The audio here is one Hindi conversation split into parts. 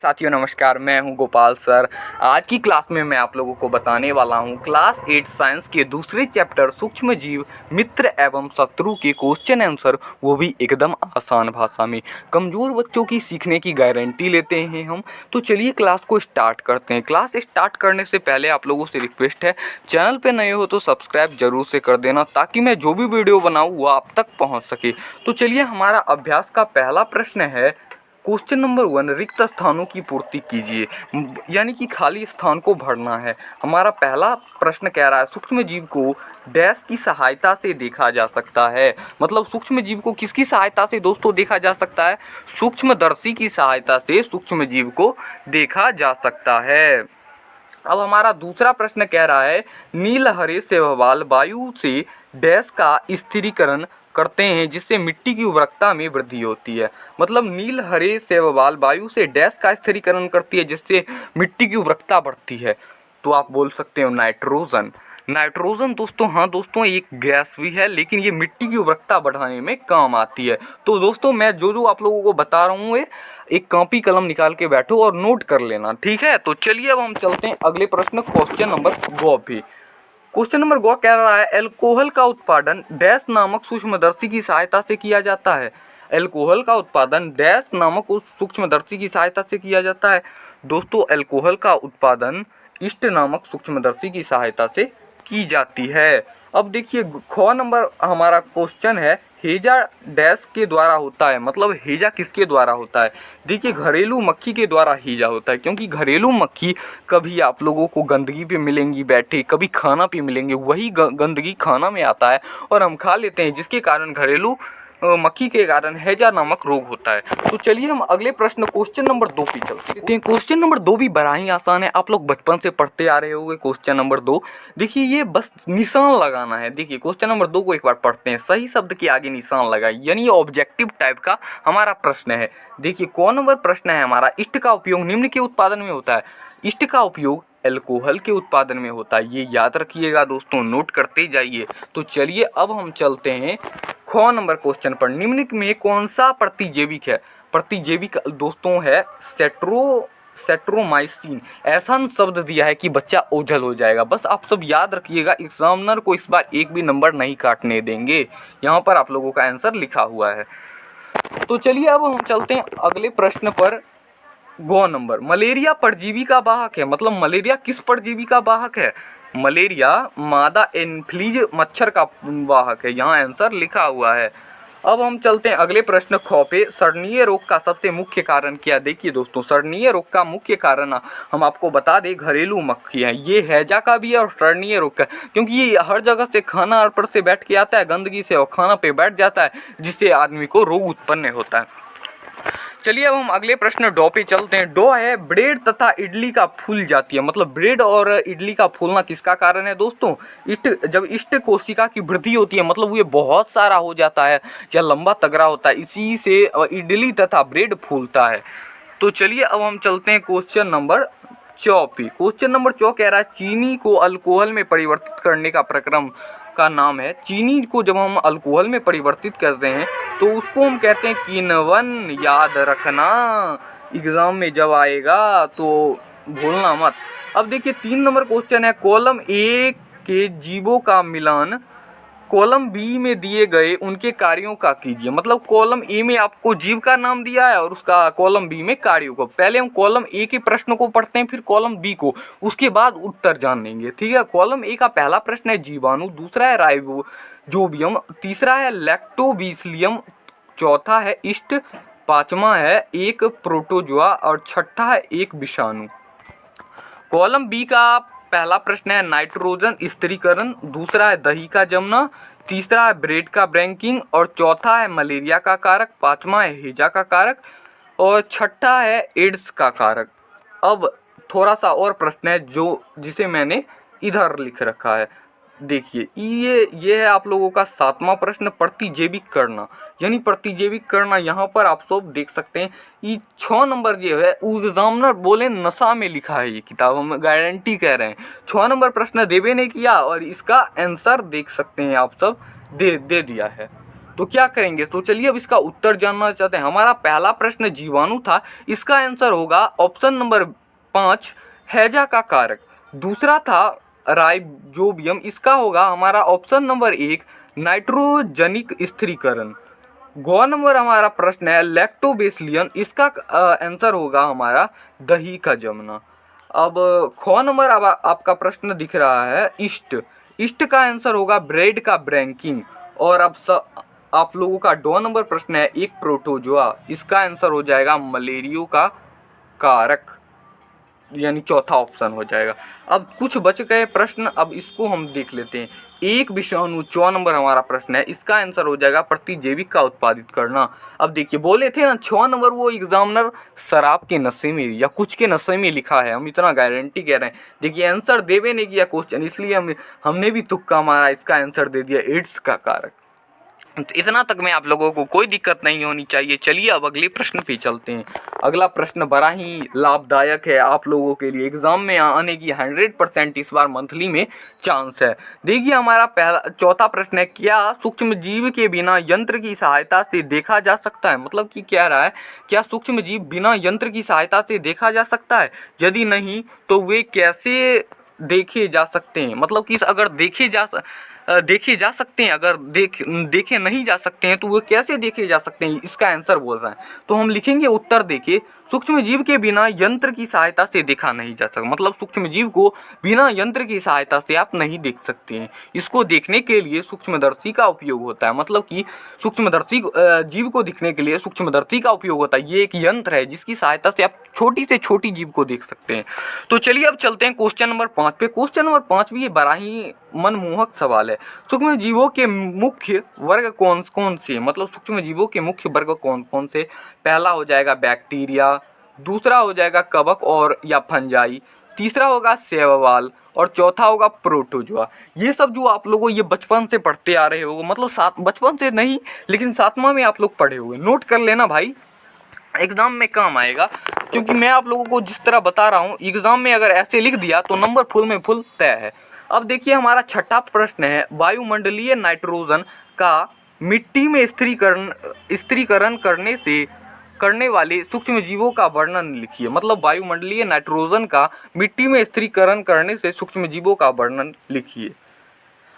साथियों नमस्कार, मैं हूं गोपाल सर। आज की क्लास में मैं आप लोगों को बताने वाला हूं क्लास 8 साइंस के दूसरे चैप्टर सूक्ष्म जीव मित्र एवं शत्रु के क्वेश्चन आंसर, वो भी एकदम आसान भाषा में। कमज़ोर बच्चों की सीखने की गारंटी लेते हैं हम। तो चलिए क्लास को स्टार्ट करते हैं। क्लास स्टार्ट करने से पहले आप लोगों से रिक्वेस्ट है, चैनल पर नए हो तो सब्सक्राइब जरूर से कर देना ताकि मैं जो भी वीडियो बनाऊँ वो आप तक पहुँच सके। तो चलिए हमारा अभ्यास का पहला प्रश्न है क्वेश्चन नंबर 1, रिक्त स्थानों की पूर्ति कीजिए, यानी कि खाली स्थान को भरना है। हमारा पहला प्रश्न कह रहा है सूक्ष्म जीव को डैश की सहायता से देखा जा सकता है। मतलब सूक्ष्म जीव को किसकी सहायता से दोस्तों देखा जा सकता है? सूक्ष्मदर्शी की सहायता से सूक्ष्म जीव को देखा जा सकता है। अब हमारा दूसरा प्रश्न कह रहा है नील हरे शैवाल वायु से डैश का स्थिरीकरण करते हैं जिससे मिट्टी की उर्वरकता में वृद्धि होती है। मतलब नील हरे शैवाल वायु से डैश का स्थिरीकरण करती है जिससे मिट्टी की उर्वरकता बढ़ती है। तो आप बोल सकते हो नाइट्रोजन। नाइट्रोजन दोस्तों, हाँ दोस्तों, एक गैस भी है लेकिन ये मिट्टी की उर्वरकता बढ़ाने में काम आती है। तो दोस्तों मैं जो आप लोगों को बता रहा हूँ एक कॉपी कलम निकाल के बैठो और नोट कर लेना, ठीक है। तो चलिए अब हम चलते हैं अगले प्रश्न क्वेश्चन नंबर गो पे। क्वेश्चन नंबर गो कह रहा है एल्कोहल का उत्पादन डैश नामक सूक्ष्मदर्शी की सहायता से किया जाता है। एल्कोहल का उत्पादन डैश नामक उस सूक्ष्मदर्शी की सहायता से किया जाता है। दोस्तों एल्कोहल का उत्पादन ईस्ट नामक सूक्ष्मदर्शी की सहायता से की जाती है। अब देखिए ख नंबर हमारा क्वेश्चन है हेजा डैश के द्वारा होता है। मतलब हेजा किसके द्वारा होता है? देखिए घरेलू मक्खी के द्वारा हेजा होता है, क्योंकि घरेलू मक्खी कभी आप लोगों को गंदगी पे मिलेंगी बैठे, कभी खाना पे मिलेंगे, वही गंदगी खाना में आता है और हम खा लेते हैं, जिसके कारण घरेलू मक्खी के कारण हैजा नामक रोग होता है। तो चलिए हम अगले प्रश्न क्वेश्चन नंबर 2 पे चलते हैं। क्वेश्चन नंबर 2 भी बड़ा ही आसान है, आप लोग बचपन से पढ़ते आ रहे होंगे। क्वेश्चन नंबर 2 देखिए, ये बस निशान लगाना है। देखिए क्वेश्चन नंबर 2 को एक बार पढ़ते हैं। सही शब्द के आगे निशान लगाए, यानी ये ऑब्जेक्टिव टाइप का हमारा प्रश्न है। देखिए कौन नंबर प्रश्न है हमारा, इष्ट का उपयोग निम्न के उत्पादन में होता है। इष्ट का उपयोग एल्कोहल के उत्पादन में होता है, ये याद रखिएगा दोस्तों, नोट करते जाइए। तो चलिए अब हम चलते हैं ख नंबर क्वेश्चन पर। निम्न में कौन सा प्रतिजैविक है? प्रतिजैविक दोस्तों है सेट्रोमाइसिन। ऐसा शब्द दिया है कि बच्चा ओझल हो जाएगा। बस आप सब याद रखिएगा, एग्जामिनर को इस बार एक भी नंबर नहीं काटने देंगे। यहाँ पर आप लोगों का आंसर लिखा हुआ है। तो चलिए अब हम चलते हैं अगले प्रश्न पर। गो नंबर, मलेरिया परजीवी का वाहक है। मतलब मलेरिया किस परजीवी का वाहक है? मलेरिया मादा एन्फ्लूएंजा मच्छर का वाहक है, यहाँ आंसर लिखा हुआ है। अब हम चलते हैं अगले प्रश्न ख पे। सरणीय रोग का सबसे मुख्य कारण क्या? देखिए दोस्तों, सरणीय रोग का मुख्य कारण हम आपको बता दें घरेलू मक्खी है। ये हैजा का भी है और सरणीय रोग का, क्योंकि ये हर जगह से खाना पर से बैठ के आता है, गंदगी से, और खाना पे बैठ जाता है, जिससे आदमी को रोग उत्पन्न होता है। चलिए अब हम अगले प्रश्न डॉ पे चलते हैं। डॉ है ब्रेड तथा इडली का फूल जाती है। मतलब ब्रेड और इडली का फूलना किसका कारण है दोस्तों? जब इष्ट कोशिका की वृद्धि होती है, मतलब ये बहुत सारा हो जाता है या लंबा तगड़ा होता है, इसी से इडली तथा ब्रेड फूलता है। तो चलिए अब हम चलते हैं क्वेश्चन नंबर 4 पे। क्वेश्चन नंबर 4 कह रहा है चीनी को अल्कोहल में परिवर्तित करने का प्रक्रम का नाम है। चीनी को जब हम अल्कोहल में परिवर्तित करते हैं तो उसको हम कहते हैं किण्वन। याद रखना, एग्जाम में जब आएगा तो भूलना मत। अब देखिए 3 नंबर क्वेश्चन है कॉलम ए के जीवों का मिलान कॉलम बी में दिए गए उनके कार्यों का कीजिए। मतलब कॉलम ए में आपको जीव का नाम दिया है और उसका कॉलम बी में कार्यों को। पहले हम कॉलम ए के प्रश्न को पढ़ते हैं, फिर कॉलम बी को, उसके बाद उत्तर जानेंगे, ठीक है। कॉलम ए का पहला प्रश्न है जीवाणु, दूसरा है राइबोजोबियम, तीसरा है लैक्टोबैसिलम, चौथा है ईस्ट, पांचवा है एक प्रोटोजोआ और छठा है एक विषाणु। कॉलम बी का पहला प्रश्न है नाइट्रोजन स्थिरीकरण, दूसरा है दही का जमना, तीसरा है ब्रेड का ब्रेकिंग और चौथा है मलेरिया का कारक, पांचवा है हेजा का कारक और छठा है एड्स का कारक। अब थोड़ा सा और प्रश्न है जिसे मैंने इधर लिख रखा है। देखिए ये है आप लोगों का 7वां प्रश्न, प्रतिजैविक करना। यानी प्रतिजैविक करना यहाँ पर आप सब देख सकते हैं। ये 6 नंबर जो है एग्जामिनर बोले नशा में लिखा है, ये किताब हम गारंटी कह रहे हैं। 6 नंबर प्रश्न देवे ने किया और इसका आंसर देख सकते हैं आप सब दे दिया है। तो क्या करेंगे, तो चलिए अब इसका उत्तर जानना चाहते हैं। हमारा पहला प्रश्न जीवाणु था, इसका आंसर होगा ऑप्शन नंबर 5 हैजा का कारक। दूसरा था राइजोबियम, इसका होगा हमारा ऑप्शन नंबर 1 नाइट्रोजनिक स्थिरीकरण। गौ नंबर हमारा प्रश्न है लैक्टोबेसिलियन, इसका आंसर होगा हमारा दही का जमना। अब ख नंबर अब आपका प्रश्न दिख रहा है ईस्ट, ईस्ट का आंसर होगा ब्रेड का ब्रैंकिंग। और अब आप लोगों का डॉ नंबर प्रश्न है एक प्रोटोजोआ, इसका आंसर हो जाएगा मलेरियो का कारक, यानी चौथा ऑप्शन हो जाएगा। अब कुछ बच गए प्रश्न, अब इसको हम देख लेते हैं। एक विषाणु 4 नंबर हमारा प्रश्न है, इसका आंसर हो जाएगा प्रतिजैविक का उत्पादित करना। अब देखिए बोले थे ना 6 नंबर वो एग्जामिनर शराब के नशे में या कुछ के नशे में लिखा है, हम इतना गारंटी कह रहे हैं। देखिए आंसर देवे नहीं किया क्वेश्चन, इसलिए हमने भी तुक्का मारा, इसका आंसर दे दिया एड्स का कारक। तो इतना तक में आप लोगों को कोई दिक्कत नहीं होनी चाहिए। चलिए अब अगले प्रश्न पे चलते हैं। अगला प्रश्न बड़ा ही लाभदायक है आप लोगों के लिए, एग्जाम में आने की 100% इस बार मंथली में चांस है। देखिए हमारा पहला चौथा प्रश्न है, क्या सूक्ष्म जीव के बिना यंत्र की सहायता से देखा जा सकता है। मतलब कि क्या रहा है, क्या सूक्ष्म जीव बिना यंत्र की सहायता से देखा जा सकता है, यदि नहीं तो वे कैसे देखे जा सकते हैं। मतलब कि अगर देखे जा सकते हैं, अगर देखे नहीं जा सकते हैं तो वो कैसे देखे जा सकते हैं, इसका आंसर बोल रहा है। तो हम लिखेंगे उत्तर देखिए, सूक्ष्म जीव के बिना यंत्र की सहायता से देखा नहीं जा सकता। मतलब सूक्ष्म जीव को बिना यंत्र की सहायता से आप नहीं देख सकते हैं। इसको देखने के लिए सूक्ष्मदर्शी का उपयोग होता है। मतलब कि सूक्ष्मदर्शी जीव को दिखने के लिए सूक्ष्मदर्शी का उपयोग होता है। ये एक यंत्र है जिसकी सहायता से आप छोटी से छोटी जीव को देख सकते हैं। तो चलिए अब चलते हैं क्वेश्चन नंबर 5 पे। क्वेश्चन नंबर 5 भी ये बड़ा ही मनमोहक सवाल है। सूक्ष्म जीवों के मुख्य वर्ग कौन कौन से, मतलब सूक्ष्म जीवों के मुख्य वर्ग कौन कौन से। पहला हो जाएगा बैक्टीरिया, दूसरा हो जाएगा कवक और या फंजाई, तीसरा होगा शैवाल और चौथा होगा प्रोटोजोआ। ये सब जो आप लोगों ये बचपन से पढ़ते आ रहे हो, मतलब बचपन से नहीं लेकिन 7वां में आप लोग पढ़े होंगे, नोट कर लेना भाई, एग्जाम में काम आएगा। क्योंकि मैं आप लोगों को जिस तरह बता रहा हूँ, एग्जाम में अगर ऐसे लिख दिया तो नंबर फुल में फुल तय है। अब देखिए हमारा छठा प्रश्न है, वायुमंडलीय नाइट्रोजन का मिट्टी में स्थिरीकरण करने वाले सूक्ष्म जीवों का वर्णन लिखिए। मतलब वायुमंडलीय नाइट्रोजन का मिट्टी में स्थिरीकरण करने से सूक्ष्म जीवों का वर्णन लिखिए।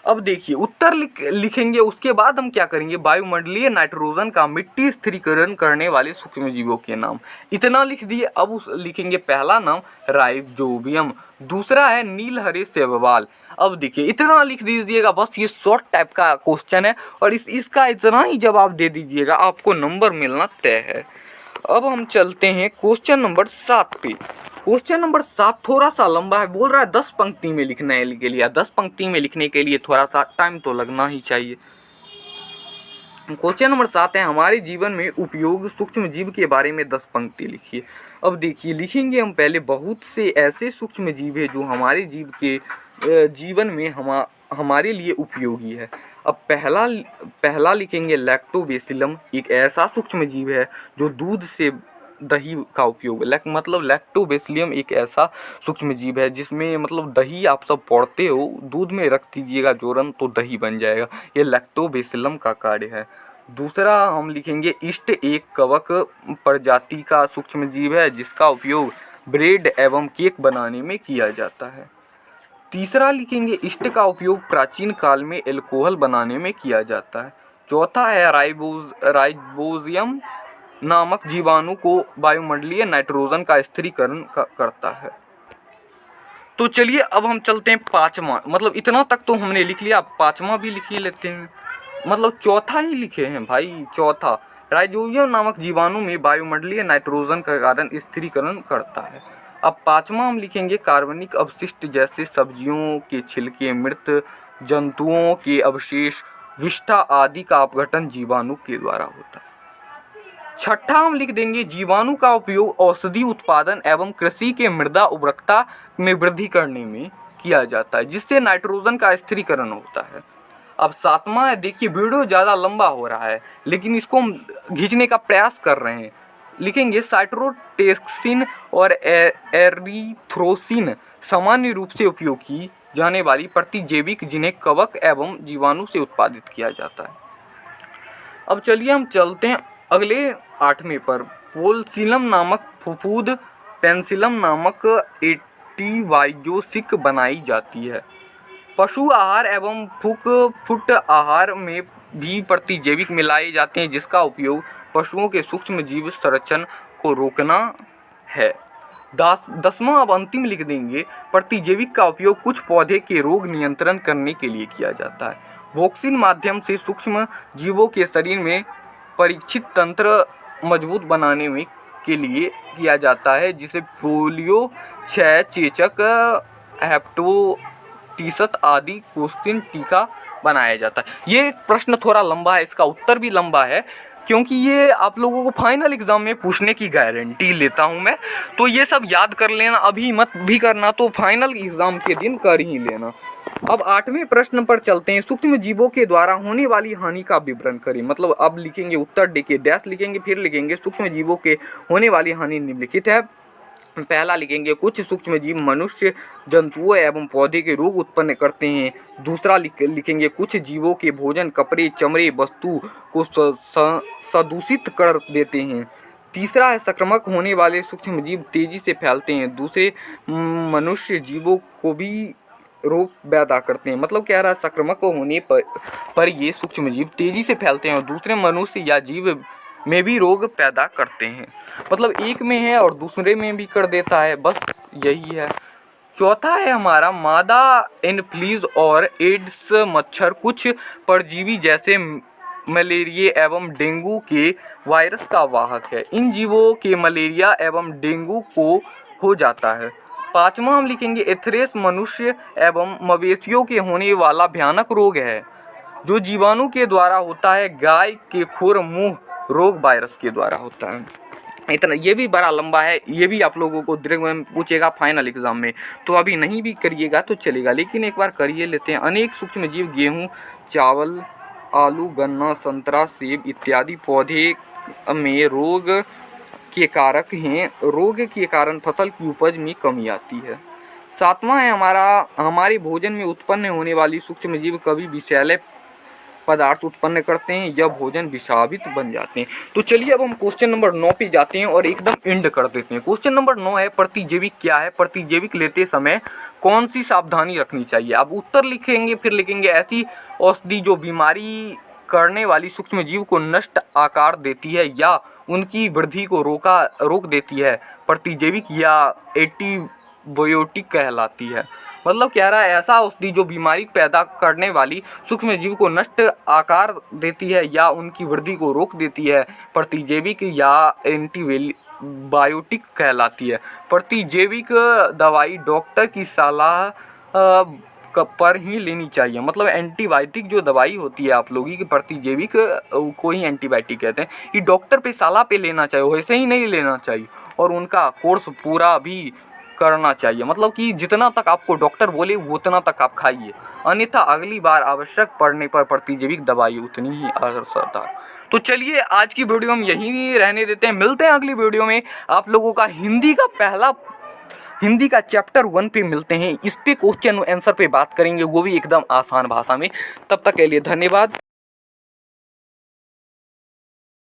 अब देखिए उत्तर लिखेंगे, उसके बाद हम क्या करेंगे, वायुमंडलीय नाइट्रोजन का मिट्टी स्थिरीकरण करने वाले सूक्ष्म जीवों के नाम, इतना लिख दिए। अब लिखेंगे पहला नाम राइजोबियम, दूसरा है नीलहरे शैवाल। अब देखिए इतना लिख दीजिएगा, बस ये शॉर्ट टाइप का क्वेश्चन है और इसका इतना ही जवाब दे दीजिएगा, आपको नंबर मिलना तय है। अब हम चलते हैं क्वेश्चन नंबर 7 पे। क्वेश्चन नंबर 7 थोड़ा सा लंबा है, बोल रहा है 10 पंक्ति में लिखने के लिए। 10 पंक्ति में लिखने के लिए थोड़ा सा टाइम तो लगना ही चाहिए। क्वेश्चन नंबर 7 है, हमारे जीवन में उपयोग सूक्ष्म जीव के बारे में 10 पंक्ति लिखिए। अब देखिए लिखेंगे हम पहले, बहुत से ऐसे सूक्ष्म जीव है जो हमारे जीवन में हमारे लिए उपयोगी है। अब पहला लिखेंगे लैक्टोबेसिलम, एक ऐसा सूक्ष्म जीव है जो दूध से दही का उपयोग, मतलब लैक्टोबेसिलम एक ऐसा सूक्ष्म जीव है जिसमें मतलब दही आप सब पढ़ते हो, दूध में रख दीजिएगा जोरन तो दही बन जाएगा, ये लैक्टोबेसिलम का कार्य है। दूसरा हम लिखेंगे ईस्ट, एक कवक प्रजाति का सूक्ष्म जीव है जिसका उपयोग ब्रेड एवं केक बनाने में किया जाता है। तीसरा लिखेंगे ईस्ट का उपयोग प्राचीन काल में एल्कोहल बनाने में किया जाता है। चौथा है राइजोबियम नामक जीवाणु को वायुमंडलीय नाइट्रोजन का स्थिरीकरण करता है। तो चलिए अब हम चलते हैं 5वां, मतलब इतना तक तो हमने लिख लिया, 5वां भी लिख ही लेते हैं। मतलब चौथा ही लिखे हैं भाई, चौथा राइजोबियम नामक जीवाणु में वायुमंडलीय नाइट्रोजन का कारण स्थिरीकरण करता है। अब 5वां हम लिखेंगे कार्बनिक अपशिष्ट जैसे सब्जियों के छिलके, मृत जंतुओं के अवशेष, विष्ठा आदि का अपघटन जीवाणु के द्वारा होता है। छठा हम लिख देंगे जीवाणु का उपयोग औषधि उत्पादन एवं कृषि के मृदा उर्वरकता में वृद्धि करने में किया जाता है जिससे नाइट्रोजन का स्थिरीकरण होता है। अब 7वां है, देखिए वीडियो ज़्यादा लंबा हो रहा है लेकिन इसको हम खींचने का प्रयास कर रहे हैं। लिखेंगे साइटोटैक्सिन और एरिथ्रोसिन सामान्य रूप से उपयोग की जाने वाली प्रतिजैविक जिन्हें कवक एवं जीवाणु से उत्पादित किया जाता है। अब चलिए हम चलते हैं अगले 8वें पर। पोलसीलम नामक फफूद पेनिसिलम नामक एंटीबायोटिक बनाई जाती है। पशु आहार एवं फुट आहार में भी प्रतिजैविक मिलाए जाते हैं, जिसका उपयोग पशुओं के सूक्ष्म जीव संरक्षण को रोकना है। 10वां अब अंतिम लिख देंगे। प्रतिजैविक का उपयोग कुछ पौधे के रोग नियंत्रण करने के लिए किया जाता है। वैक्सीन माध्यम से सूक्ष्म जीवों के शरीर में परीक्षित तंत्र मजबूत बनाने में के लिए किया जाता है, जिसे पोलियो, क्षय, चेचक, हेपेटाइटिस आदि क्वेश्चन टीका बनाया जाता है। ये प्रश्न थोड़ा लंबा है, इसका उत्तर भी लंबा है, क्योंकि ये आप लोगों को फाइनल एग्जाम में पूछने की गारंटी लेता हूँ मैं। तो ये सब याद कर लेना, अभी मत भी करना, तो फाइनल एग्जाम के दिन कर ही लेना। अब 8वें प्रश्न पर चलते हैं। सूक्ष्म जीवों के द्वारा होने वाली हानि का विवरण करें। मतलब अब लिखेंगे उत्तर देखिए, डैश लिखेंगे, फिर लिखेंगे सूक्ष्म जीवों के होने वाली हानि निम्नलिखित है। पहला लिखेंगे कुछ सूक्ष्म जीव मनुष्य, जंतुओं एवं पौधे के रोग उत्पन्न करते हैं। दूसरा लिखेंगे कुछ जीवों के भोजन, कपड़े, चमड़े, वस्तु को प्रदूषित कर देते हैं। तीसरा है संक्रामक होने वाले सूक्ष्म जीव तेजी से फैलते हैं, दूसरे मनुष्य जीवों को भी रोग पैदा करते हैं। मतलब कह रहा है संक्रामक होने पर ये सूक्ष्म जीव तेजी से फैलते हैं और दूसरे मनुष्य या जीव में भी रोग पैदा करते हैं। मतलब एक में है और दूसरे में भी कर देता है, बस यही है। चौथा है हमारा मादा एनफ्लूएंजा और एड्स मच्छर कुछ परजीवी जैसे मलेरिया एवं डेंगू के वायरस का वाहक है। इन जीवों के मलेरिया एवं डेंगू को हो जाता है। पांचवा हम लिखेंगे एंथ्रेक्स मनुष्य एवं मवेशियों के होने वाला भयानक रोग है, जो जीवाणु के द्वारा होता है। गाय के खुर मुंह रोग वायरस के द्वारा होता है। इतना, ये भी बड़ा लंबा है, ये भी आप लोगों को दीर्घ में पूछेगा फाइनल एग्जाम में, तो अभी नहीं भी करिएगा तो चलेगा, लेकिन एक बार करिए लेते हैं। अनेक सूक्ष्म जीव गेहूँ, चावल, आलू, गन्ना, संतरा, सेब इत्यादि पौधे में रोग के कारक हैं। रोग के कारण फसल की उपज में कमी आती है। सातवां है हमारे भोजन में उत्पन्न होने वाली सूक्ष्म जीव कभी विषैले पदार्थ उत्पन्न करते हैं या भोजन विषावित बन जाते हैं। तो चलिए अब हम क्वेश्चन नंबर 9 पे जाते हैं और एकदम एंड कर देते हैं। क्वेश्चन नंबर 9 है प्रतिजैविक क्या है, प्रतिजैविक लेते समय कौन सी सावधानी रखनी चाहिए। अब उत्तर लिखेंगे, फिर लिखेंगे ऐसी औषधि जो बीमारी करने वाली सूक्ष्म जीव को नष्ट आकार देती है या उनकी वृद्धि को रोक देती है, प्रतिजैविक या एंटीबायोटिक कहलाती है। मतलब कह रहा है ऐसा औषधि जो बीमारी पैदा करने वाली सूक्ष्म जीव को नष्ट आकार देती है या उनकी वृद्धि को रोक देती है, प्रतिजैविक या एंटीबायोटिक कहलाती है। प्रतिजैविक दवाई डॉक्टर की सलाह पर ही लेनी चाहिए। मतलब एंटीबायोटिक जो दवाई होती है आप लोगों की, प्रतिजैविक को ही एंटीबायोटिक कहते हैं, ये डॉक्टर पे सलाह पे लेना चाहिए, वैसे ही नहीं लेना चाहिए, और उनका कोर्स पूरा भी करना चाहिए। मतलब कि जितना तक आपको डॉक्टर बोले उतना तक आप खाइए, अन्यथा अगली बार आवश्यक पड़ने पर प्रतिजैविक दवाई उतनी ही असरदार। तो चलिए आज की वीडियो हम यहीं रहने देते हैं, मिलते हैं अगली वीडियो में। आप लोगों का हिंदी का चैप्टर 1 पे मिलते हैं, इस पे क्वेश्चन आंसर पे बात करेंगे, वो भी एकदम आसान भाषा में। तब तक के लिए धन्यवाद।